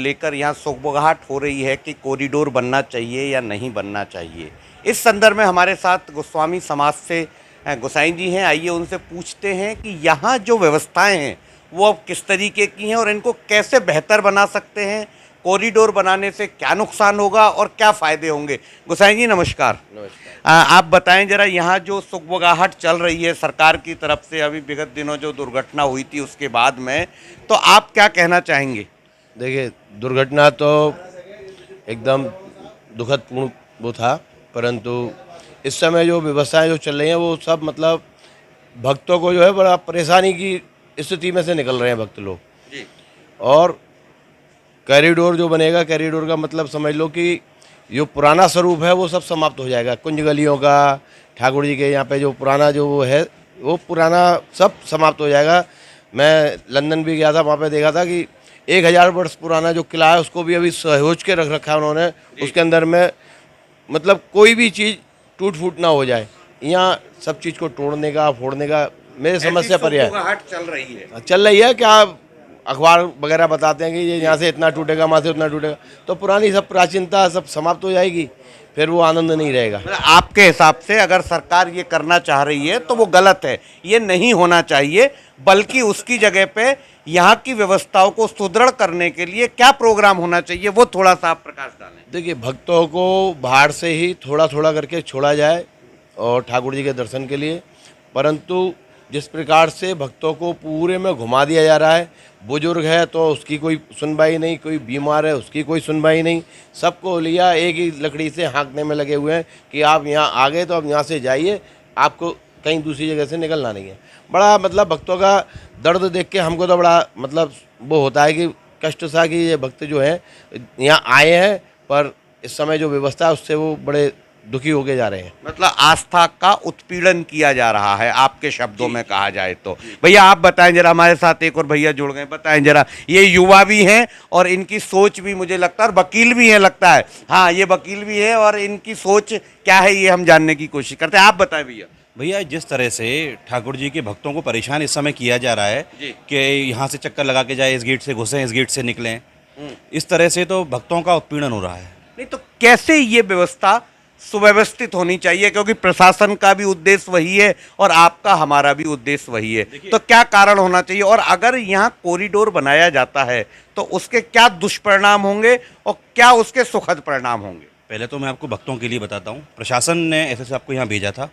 लेकर यहाँ सुगबुगाहट हो रही है कि कॉरिडोर बनना चाहिए या नहीं बनना चाहिए। इस संदर्भ में हमारे साथ गोस्वामी समाज से गोसाई जी हैं। आइए उनसे पूछते हैं कि यहाँ जो व्यवस्थाएं हैं वो अब किस तरीके की हैं और इनको कैसे बेहतर बना सकते हैं। कॉरिडोर बनाने से क्या नुकसान होगा और क्या फ़ायदे होंगे। गोसाई जी नमस्कार। आप बताएं जरा, यहाँ जो सुगबुगाहट चल रही है सरकार की तरफ से, अभी विगत दिनों जो दुर्घटना हुई थी उसके बाद में, तो आप क्या कहना चाहेंगे। देखिए, दुर्घटना तो एकदम दुखदपूर्ण वो था, परंतु इस समय जो व्यवस्थाएं जो चल रही हैं वो सब मतलब भक्तों को जो है बड़ा परेशानी की स्थिति में से निकल रहे हैं भक्त लोग जी। और कॉरिडोर जो बनेगा, कॉरिडोर का मतलब समझ लो कि जो पुराना स्वरूप है वो सब समाप्त हो जाएगा। कुंज गलियों का, ठाकुर जी के यहाँ पे जो पुराना जो वो है वो पुराना सब समाप्त हो जाएगा। मैं लंदन भी गया था, वहाँ पे देखा था कि 1000 वर्ष पुराना जो किला है उसको भी अभी सहेज के रख रखा है उन्होंने। उसके अंदर में मतलब कोई भी चीज़ टूट फूट ना हो जाए। यहाँ सब चीज़ को तोड़ने का, फोड़ने का मेरे समस्या पर है। चल रही है क्या, अखबार वगैरह बताते हैं कि ये यहाँ से इतना टूटेगा, वहाँ से उतना टूटेगा, तो पुरानी सब प्राचीनता सब समाप्त हो जाएगी, फिर वो आनंद नहीं रहेगा। आपके हिसाब से अगर सरकार ये करना चाह रही है तो वो गलत है, ये नहीं होना चाहिए, बल्कि उसकी जगह पे यहाँ की व्यवस्थाओं को सुदृढ़ करने के लिए क्या प्रोग्राम होना चाहिए, वो थोड़ा सा आप प्रकाश डालें। देखिए, भक्तों को बाहर से ही थोड़ा थोड़ा करके छोड़ा जाए और ठाकुर जी के दर्शन के लिए, परंतु जिस प्रकार से भक्तों को पूरे में घुमा दिया जा रहा है, बुजुर्ग है तो उसकी कोई सुनवाई नहीं, कोई बीमार है उसकी कोई सुनवाई नहीं, सबको लिया एक ही लकड़ी से हाँकने में लगे हुए हैं कि आप यहाँ आ गए तो अब यहाँ से जाइए, आपको कहीं दूसरी जगह से निकलना नहीं है। बड़ा मतलब भक्तों का दर्द देख के हमको तो बड़ा मतलब वो होता है कि कष्ट सा कि ये भक्त जो है यहाँ आए हैं पर इस समय जो व्यवस्था है उससे वो बड़े दुखी होके जा रहे हैं। मतलब आस्था का उत्पीड़न किया जा रहा है आपके शब्दों में कहा जाए तो। भैया आप बताएं जरा, हमारे साथ एक और भैया जुड़ गए, बताएं जरा, ये युवा भी हैं और इनकी सोच भी मुझे लगता है, और वकील भी हैं लगता है, हाँ ये वकील भी है और इनकी सोच क्या है ये हम जानने की कोशिश करते हैं। आप बताएं भैया। भैया, जिस तरह से ठाकुर जी के भक्तों को परेशान इस समय किया जा रहा है कि यहाँ से चक्कर लगा के जाए, इस गेट से घुसें, इस गेट से निकलें, इस तरह से तो भक्तों का उत्पीड़न हो रहा है। नहीं तो कैसे ये व्यवस्था सुव्यवस्थित होनी चाहिए, क्योंकि प्रशासन का भी उद्देश्य वही है और आपका हमारा भी उद्देश्य वही है, तो क्या कारण होना चाहिए, और अगर यहाँ कॉरिडोर बनाया जाता है तो उसके क्या दुष्परिणाम होंगे और क्या उसके सुखद परिणाम होंगे। पहले तो मैं आपको भक्तों के लिए बताता हूँ। प्रशासन ने एसएसपी आपको यहाँ भेजा था,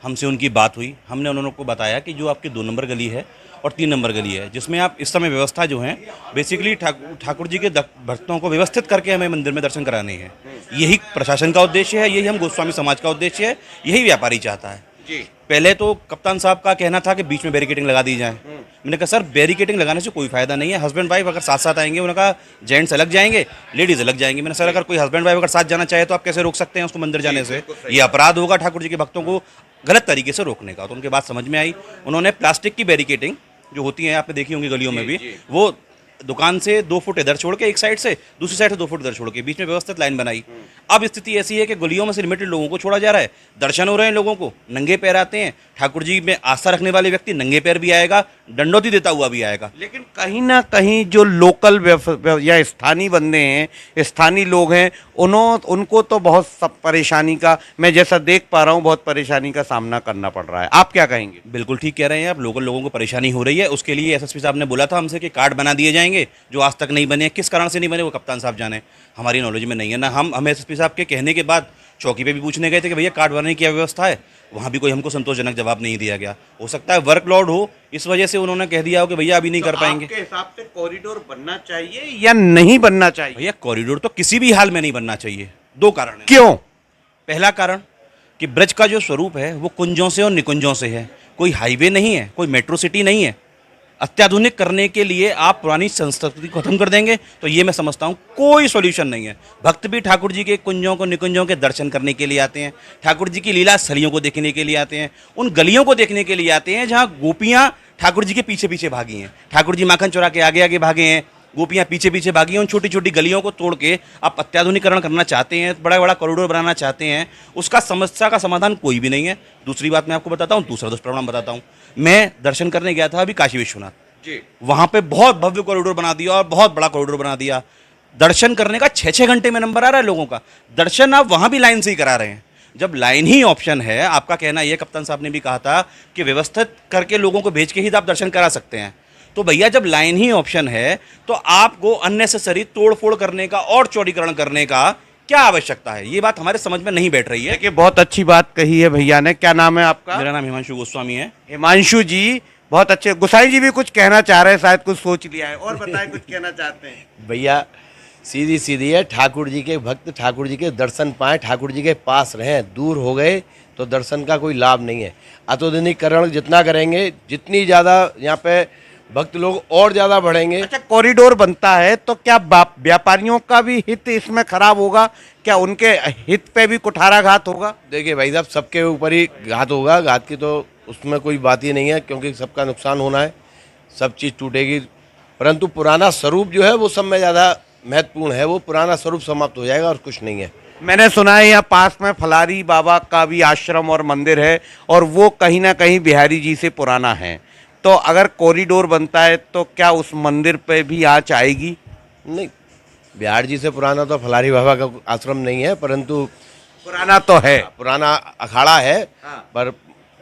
हमसे उनकी बात हुई, हमने उन्होंने को बताया कि जो आपकी 2 नंबर गली है और 3 नंबर गली है, जिसमें आप इस समय व्यवस्था जो है बेसिकली ठाकुर जी के भक्तों को व्यवस्थित करके हमें मंदिर में दर्शन कराने हैं। यही प्रशासन का उद्देश्य है, यही हम गोस्वामी समाज का उद्देश्य है, यही व्यापारी चाहता है जी। पहले तो कप्तान साहब का कहना था कि बीच में बैरिकेडिंग लगा दी जाए। मैंने कहा सर, बैरिकेडिंग लगाने से कोई फायदा नहीं है। हस्बैंड वाइफ अगर साथ साथ आएंगे, उन्होंने कहा जेंट्स अलग जाएंगे, लेडीज़ अलग जाएंगे। मैंने सर, अगर कोई हस्बैंड वाइफ अगर साथ जाना चाहे तो आप कैसे रोक सकते हैं उसको मंदिर जाने से, ये अपराध होगा ठाकुर जी के भक्तों को गलत तरीके से रोकने का। तो उनकी बात समझ में आई, उन्होंने प्लास्टिक की बैरिकेडिंग जो होती है, आपने देखी होंगी गलियों में भी, वो दुकान से 2 फुट इधर छोड़ के एक साइड से, दूसरी साइड से 2 फुट इधर छोड़ के बीच में व्यवस्थित लाइन बनाई। अब स्थिति ऐसी है कि गलियों में से लिमिटेड लोगों को छोड़ा जा रहा है, दर्शन हो रहे हैं लोगों को, नंगे पैर आते हैं। ठाकुर जी में आस्था रखने वाले व्यक्ति नंगे पैर भी आएगा, दंडोती देता हुआ भी आएगा। लेकिन कहीं ना कहीं जो लोकल या स्थानीय बंदे हैं, स्थानीय लोग हैं, उनको तो बहुत सब परेशानी का, मैं जैसा देख पा रहा हूँ, बहुत परेशानी का सामना करना पड़ रहा है। आप क्या कहेंगे। बिल्कुल ठीक कह रहे हैं आप, लोकल लोगों को परेशानी हो रही है। उसके लिए एसएसपी साहब ने बोला था हमसे कि कार्ड बना दिए जाएंगे, जो आज तक नहीं बने। किस कारण से नहीं बने वो कप्तान साहब जाने, हमारी नॉलेज में नहीं है ना। हम एसएसपी साहब के कहने के बाद चौकी पे भी पूछने गए थे कि भैया कार्ड बनाने की क्या व्यवस्था है, वहाँ भी कोई हमको संतोषजनक जवाब नहीं दिया गया। हो सकता है वर्कलोड हो, इस वजह से उन्होंने कह दिया हो कि भैया अभी नहीं कर पाएंगे। आपके हिसाब से कॉरिडोर बनना चाहिए या नहीं बनना चाहिए। भैया, कॉरिडोर तो किसी भी हाल में नहीं बनना चाहिए। 2 कारण है। क्यों। पहला कारण कि ब्रज का जो स्वरूप है वो कुंजों से और निकुंजों से है, कोई हाईवे नहीं है, कोई मेट्रो सिटी नहीं है। अत्याधुनिक करने के लिए आप पुरानी संस्कृति को खत्म कर देंगे तो ये मैं समझता हूँ कोई सॉल्यूशन नहीं है। भक्त भी ठाकुर जी के कुंजों को, निकुंजों के दर्शन करने के लिए आते हैं, ठाकुर जी की लीला स्थलियों को देखने के लिए आते हैं, उन गलियों को देखने के लिए आते हैं जहाँ गोपियाँ ठाकुर जी के पीछे पीछे भागी हैं, ठाकुर जी माखन चुरा के आगे आगे भागे हैं, गोपियाँ पीछे पीछे भागी हैं। उन छोटी छोटी गलियों को तोड़ के आप अत्याधुनिकरण करना चाहते हैं, बड़ा बड़ा कॉरिडोर बनाना चाहते हैं, उसका समस्या का समाधान कोई भी नहीं है। दूसरी बात मैं आपको बताता हूँ, दूसरा दुष्परिणाम बताता हूँ। मैं दर्शन करने गया था अभी काशी विश्वनाथ, वहाँ पे बहुत भव्य कॉरिडोर बना दिया और बहुत बड़ा कॉरिडोर बना दिया। दर्शन करने का 6-6 घंटे में नंबर आ रहा है लोगों का। दर्शन आप वहाँ भी लाइन से ही करा रहे हैं, जब लाइन ही ऑप्शन है। आपका कहना ये, कप्तान साहब ने भी कहा था कि व्यवस्थित करके लोगों को भेज के ही आप दर्शन करा सकते हैं। तो भैया जब लाइन ही ऑप्शन है तो आपको अननेसेसरी तोड़ फोड़ करने का और चौड़ीकरण करने का क्या आवश्यकता है? ये बात हमारे समझ में नहीं बैठ रही है। देखिए, बहुत अच्छी बात कही है भैया ने। क्या नाम है आपका? मेरा नाम हिमांशु गोस्वामी है। हिमांशु जी, बहुत अच्छे। गुसाई जी भी कुछ कहना चाह रहे हैं, शायद कुछ सोच लिया है, और बताएं कुछ कहना चाहते हैं। भैया सीधी सीधी है, ठाकुर जी के भक्त ठाकुर जी के दर्शन पाएँ, ठाकुर जी के पास रहें। दूर हो गए तो दर्शन का कोई लाभ नहीं है। आधुनिकीकरण जितना करेंगे, जितनी ज़्यादा यहाँ पे भक्त लोग और ज़्यादा बढ़ेंगे। अच्छा, कॉरिडोर बनता है तो क्या व्यापारियों का भी हित इसमें खराब होगा? क्या उनके हित पे भी कुठाराघात होगा? देखिए भाई साहब, सबके ऊपर ही घात होगा, घात की तो उसमें कोई बात ही नहीं है, क्योंकि सबका नुकसान होना है, सब चीज़ टूटेगी। परंतु पुराना स्वरूप जो है वो सब में ज़्यादा महत्वपूर्ण है। वो पुराना स्वरूप समाप्त हो जाएगा और कुछ नहीं है। मैंने सुना है यहाँ पास में फलारी बाबा का भी आश्रम और मंदिर है, और वो कहीं ना कहीं बिहारी जी से पुराना है। तो अगर कॉरिडोर बनता है तो क्या उस मंदिर पे भी आँच आएगी? नहीं, बिहार जी से पुराना तो फलारी बाबा का आश्रम नहीं है, परंतु पुराना तो है, पुराना अखाड़ा है। हाँ। पर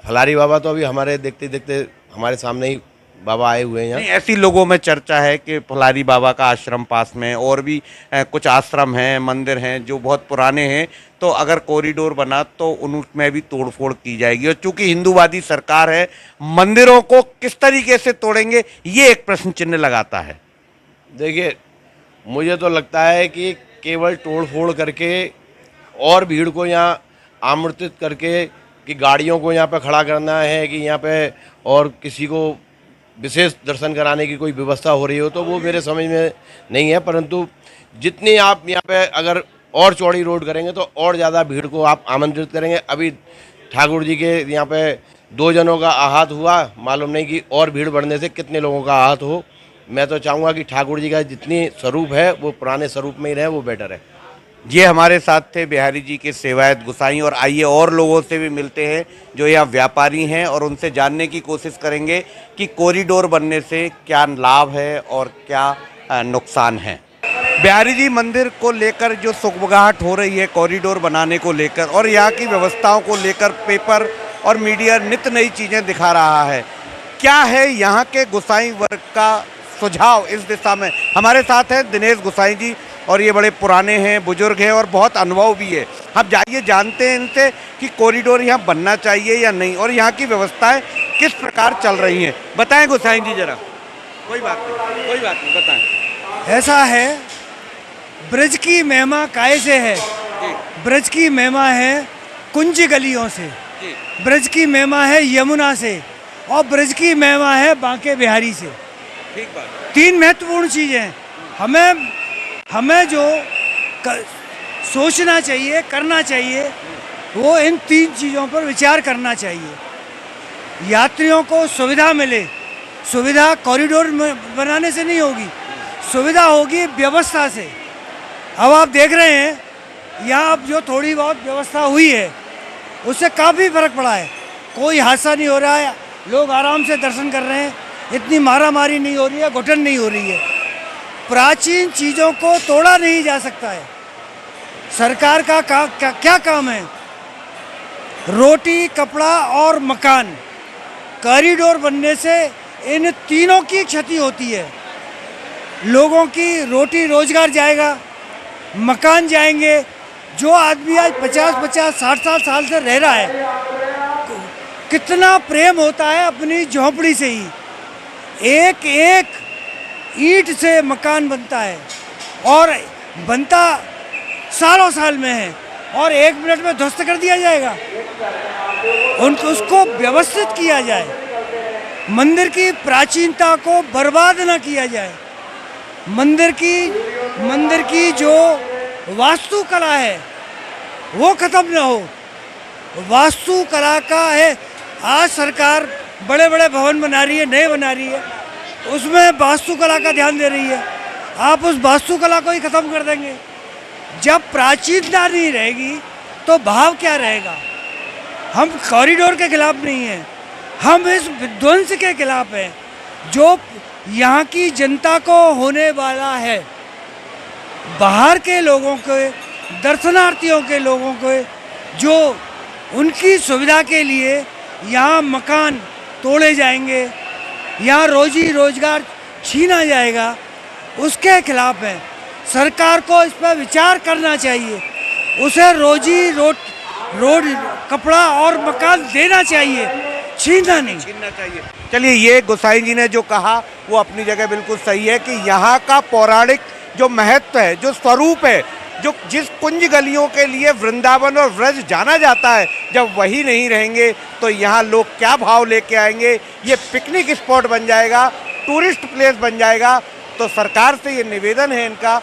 फलारी बाबा तो अभी हमारे देखते देखते हमारे सामने ही बाबा आए हुए हैं यहाँ। नहीं, ऐसी लोगों में चर्चा है कि फलारी बाबा का आश्रम पास में, और भी कुछ आश्रम हैं, मंदिर हैं जो बहुत पुराने हैं। तो अगर कॉरिडोर बना तो उनमें भी तोड़फोड़ की जाएगी। और चूंकि हिंदूवादी सरकार है, मंदिरों को किस तरीके से तोड़ेंगे, ये एक प्रश्न चिन्ह लगाता है। देखिए, मुझे तो लगता है कि केवल तोड़ फोड़ करके और भीड़ को यहाँ आमंत्रित करके कि गाड़ियों को यहाँ पे खड़ा करना है, कि यहाँ पे और किसी को विशेष दर्शन कराने की कोई व्यवस्था हो रही हो, तो वो मेरे समझ में नहीं है। परंतु जितनी आप यहाँ पे अगर और चौड़ी रोड करेंगे तो और ज़्यादा भीड़ को आप आमंत्रित करेंगे। अभी ठाकुर जी के यहाँ पे 2 जनों का आहत हुआ, मालूम नहीं कि और भीड़ बढ़ने से कितने लोगों का आहत हो। मैं तो चाहूँगा कि ठाकुर जी का जितनी स्वरूप है वो पुराने स्वरूप में ही रहे, वो बेटर है। ये हमारे साथ थे बिहारी जी के सेवायत गोसाई। और आइए और लोगों से भी मिलते हैं जो यहाँ व्यापारी हैं, और उनसे जानने की कोशिश करेंगे कि कॉरिडोर बनने से क्या लाभ है और क्या नुकसान है। बिहारी जी, मंदिर को लेकर जो सुगबुगाहट हो रही है कॉरिडोर बनाने को लेकर, और यहाँ की व्यवस्थाओं को लेकर पेपर और मीडिया नित्य नई चीज़ें दिखा रहा है, क्या है यहाँ के गोसाई वर्ग का सुझाव इस दिशा में? हमारे साथ हैं दिनेश गोसाई जी, और ये बड़े पुराने हैं, बुजुर्ग हैं और बहुत अनुभव भी है। हम जाइए जानते हैं इनसे कि कॉरिडोर यहाँ बनना चाहिए या नहीं, और यहाँ की व्यवस्थाएं किस प्रकार चल रही हैं। बताएं गोसाई जी जरा। कोई बात नहीं, बताएं। ऐसा है, ब्रज की महिमा काय से है? ब्रज की महिमा है कुंज गलियों से, ब्रज की महिमा है यमुना से, और ब्रज की महिमा है बांके बिहारी से। ठीक बात। 3 महत्वपूर्ण चीज़ें हैं। हमें जो सोचना चाहिए, करना चाहिए, वो इन 3 चीज़ों पर विचार करना चाहिए। यात्रियों को सुविधा मिले। सुविधा कॉरिडोर में बनाने से नहीं होगी, सुविधा होगी व्यवस्था से। अब आप देख रहे हैं यहाँ अब जो थोड़ी बहुत व्यवस्था हुई है उससे काफ़ी फर्क पड़ा है। कोई हादसा नहीं हो रहा है, लोग आराम से दर्शन कर रहे हैं, इतनी मारामारी नहीं हो रही है, घुटन नहीं हो रही है। प्राचीन चीज़ों को तोड़ा नहीं जा सकता है। सरकार का क्या काम है? रोटी, कपड़ा और मकान। कॉरिडोर बनने से इन तीनों की क्षति होती है। लोगों की रोटी रोजगार जाएगा, मकान जाएंगे। जो आदमी आज 50-50, 60 साल से रह रहा है, कितना प्रेम होता है अपनी झोंपड़ी से ही। एक एक ईंट से मकान बनता है, और बनता सालों साल में है, और 1 मिनट में ध्वस्त कर दिया जाएगा। उसको व्यवस्थित किया जाए, मंदिर की प्राचीनता को बर्बाद ना किया जाए। मंदिर की जो वास्तुकला है वो खत्म ना हो। वास्तुकला का है, आज सरकार बड़े बड़े भवन बना रही है, नए बना रही है, उसमें वास्तुकला का ध्यान दे रही है। आप उस वास्तुकला को ही खत्म कर देंगे। जब प्राचीनता नहीं रहेगी तो भाव क्या रहेगा? हम कॉरिडोर के खिलाफ नहीं हैं, हम इस विध्वंस के खिलाफ हैं जो यहाँ की जनता को होने वाला है। बाहर के लोगों के, दर्शनार्थियों के लोगों के, जो उनकी सुविधा के लिए यहाँ मकान तोड़े जाएंगे, यहाँ रोजी रोजगार छीना जाएगा, उसके खिलाफ है। सरकार को इस पर विचार करना चाहिए, उसे रोड कपड़ा और मकान देना चाहिए, छीनना नहीं। छीनना चाहिए। चलिए, ये गोसाई जी ने जो कहा वो अपनी जगह बिल्कुल सही है कि यहाँ का पौराणिक जो महत्व है, जो स्वरूप है, जो जिस कुंज गलियों के लिए वृंदावन और व्रज जाना जाता है, जब वही नहीं रहेंगे तो यहाँ लोग क्या भाव लेके आएंगे। ये पिकनिक स्पॉट बन जाएगा, टूरिस्ट प्लेस बन जाएगा। तो सरकार से ये निवेदन है इनका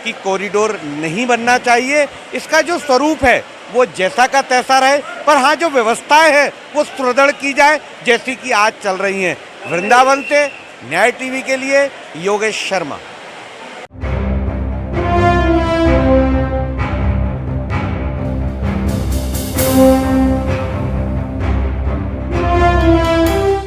कि कॉरिडोर नहीं बनना चाहिए। इसका जो स्वरूप है वो जैसा का तैसा रहे, पर हाँ, जो व्यवस्थाएं हैं वो सुदृढ़ की जाए, जैसी कि आज चल रही हैं। वृंदावन से न्याय टीवी के लिए योगेश शर्मा।